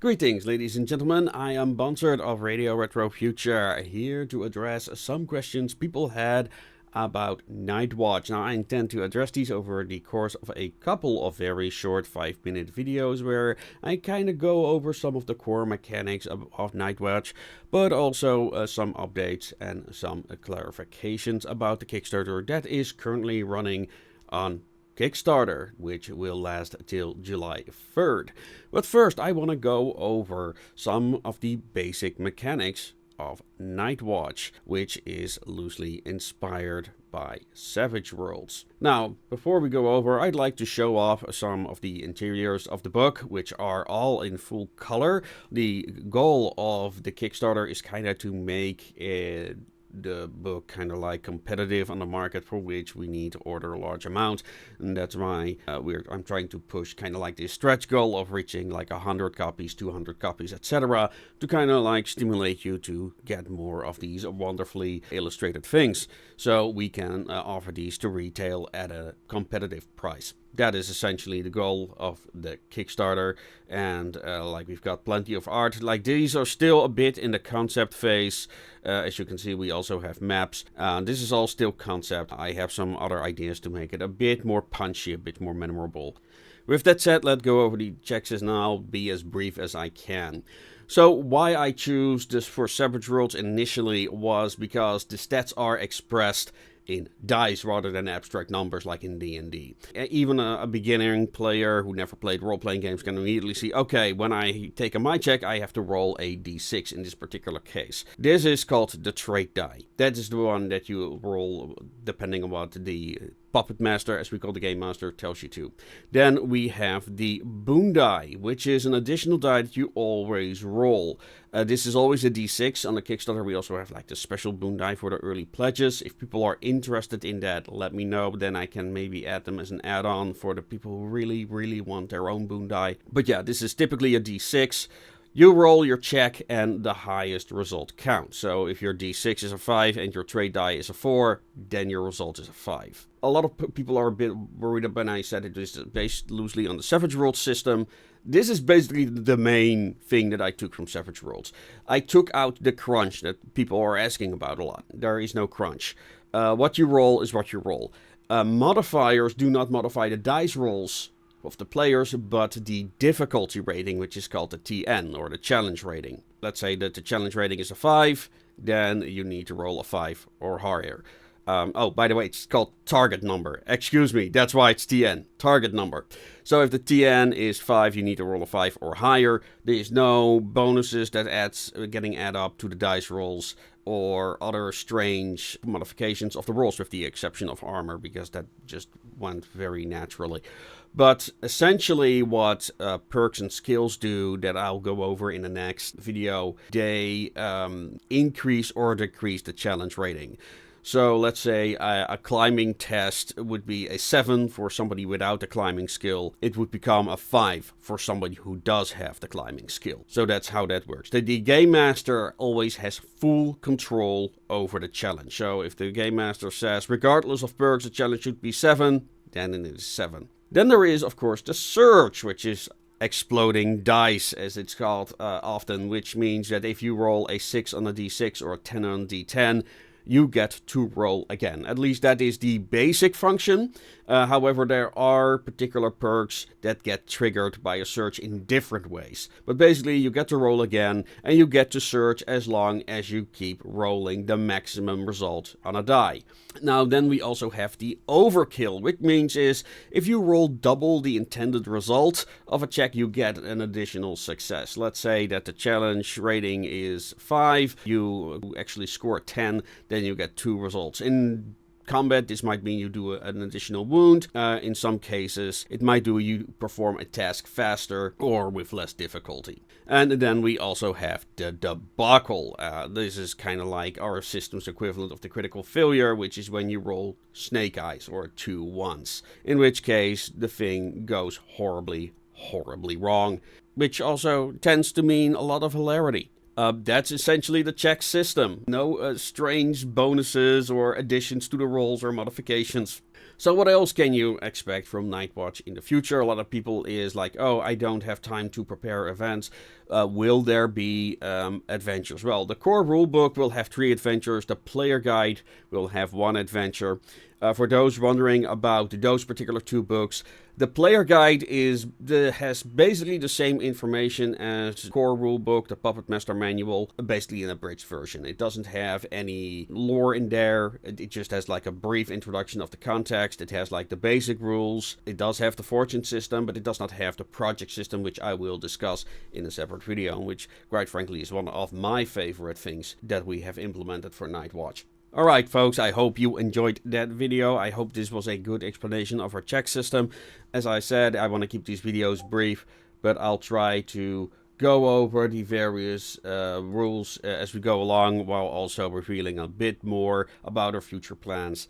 Greetings, ladies and gentlemen. I am Bonsard of Radio Retro Future, here to address some questions people had about Nightwatch. Now, I intend to address these over the course of a couple of very short 5-minute videos where I kind of go over some of the core mechanics of Nightwatch, but also some updates and some clarifications about the Kickstarter that is currently running on Kickstarter, which will last till July 3rd. But first, I want to go over some of the basic mechanics of Nightwatch, which is loosely inspired by Savage Worlds. Now, before we go over, I'd like to show off some of the interiors of the book, which are all in full color. The goal of the Kickstarter is kind of to make the book kind of like competitive on the market, for which we need to order a large amount, and that's why I'm trying to push kind of like this stretch goal of reaching like 100 copies, 200 copies, etc., to kind of like stimulate you to get more of these wonderfully illustrated things, so we can offer these to retail at a competitive price. That is essentially the goal of the Kickstarter, and like we've got plenty of art. Like, these are still a bit in the concept phase. As you can see, we also have maps. This is all still concept. I have some other ideas to make it a bit more punchy, a bit more memorable. With that said, let's go over the checks and I'll be as brief as I can. So why I choose this for Savage Worlds initially was because the stats are expressed in dice rather than abstract numbers like in D&D. Even a beginning player who never played role-playing games can immediately see, okay, when I take a my check, I have to roll a d6 in this particular case. This is called the trait die. That is the one that you roll depending on what the Puppet Master, as we call the Game Master, tells you to. Then we have the Boon die, which is an additional die that you always roll. This is always a d6. On the Kickstarter, we also have like the special Boon die for the early pledges. If people are interested in that, let me know. Then I can maybe add them as an add-on for the people who really want their own Boon die. But yeah, this is typically a d6. You roll your check and the highest result counts. So if your d6 is a 5 and your trait die is a 4, then your result is a 5. A lot of people are a bit worried when I said it is based loosely on the Savage Worlds system. This is basically the main thing that I took from Savage Worlds. I took out the crunch that people are asking about a lot. There is no crunch. What you roll is what you roll. Modifiers do not modify the dice rolls of the players, but the difficulty rating, which is called the TN, or the challenge rating. Let's say that the challenge rating is a 5, then you need to roll a 5 or higher. Oh, by the way, it's called target number. Excuse me, that's why it's TN, target number. So if the TN is 5, you need to roll a 5 or higher. There is no bonuses that getting add up to the dice rolls or other strange modifications of the rolls, with the exception of armor, because that just went very naturally. But essentially what perks and skills do, that I'll go over in the next video, they increase or decrease the challenge rating. So let's say a climbing test would be a 7 for somebody without the climbing skill. It would become a 5 for somebody who does have the climbing skill. So that's how that works. The Game Master always has full control over the challenge. So if the Game Master says, regardless of perks, the challenge should be 7, then it is 7. Then there is, of course, the Surge, which is exploding dice, as it's called often, which means that if you roll a 6 on a d6 or a 10 on a d10, you get to roll again. At least that is the basic function. However, there are particular perks that get triggered by a search in different ways. But basically, you get to roll again, and you get to search as long as you keep rolling the maximum result on a die. Now, then we also have the overkill, which means is if you roll double the intended result of a check, you get an additional success. Let's say that the challenge rating is 5, you actually score 10, then you get 2 results. In combat, this might mean you do an additional wound. In some cases, it might do you perform a task faster or with less difficulty. And then we also have the debacle. This is kind of like our system's equivalent of the critical failure, which is when you roll snake eyes or 2 1s. In which case, the thing goes horribly wrong, which also tends to mean a lot of hilarity. That's essentially the check system. No strange bonuses or additions to the rolls or modifications. So what else can you expect from Nightwatch in the future? A lot of people is like, oh, I don't have time to prepare events. Will there be adventures? Well, the core rulebook will have 3 adventures. The player guide will have 1 adventure. For those wondering about those particular 2 books, the player guide has basically the same information as the core rulebook, the Puppet Master manual, basically an abridged version. It doesn't have any lore in there. It just has like a brief introduction of the context. It has like the basic rules. It does have the fortune system, but it does not have the project system, which I will discuss in a separate video, which quite frankly is one of my favorite things that we have implemented for Nightwatch. Alright folks, I hope you enjoyed that video. I hope this was a good explanation of our check system. As I said, I want to keep these videos brief, but I'll try to go over the various rules as we go along, while also revealing a bit more about our future plans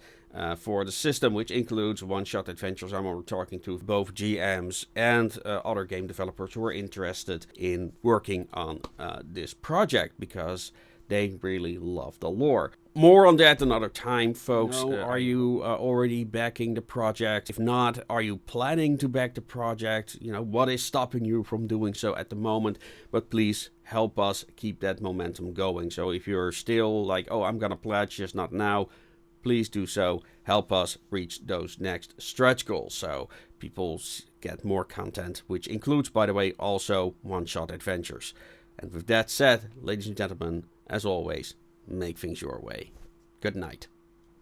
for the system, which includes one-shot adventures. I'm talking to both GMs and other game developers who are interested in working on this project, because they really love the lore. More on that another time, folks. Are you already backing the project? If not, are you planning to back the project? You know, what is stopping you from doing so at the moment? But please help us keep that momentum going. So if you're still like, oh, I'm gonna pledge, just not now, please do so. Help us reach those next stretch goals so people get more content, which includes, by the way, also one-shot adventures. And with that said, ladies and gentlemen, as always, make things your way. Good night.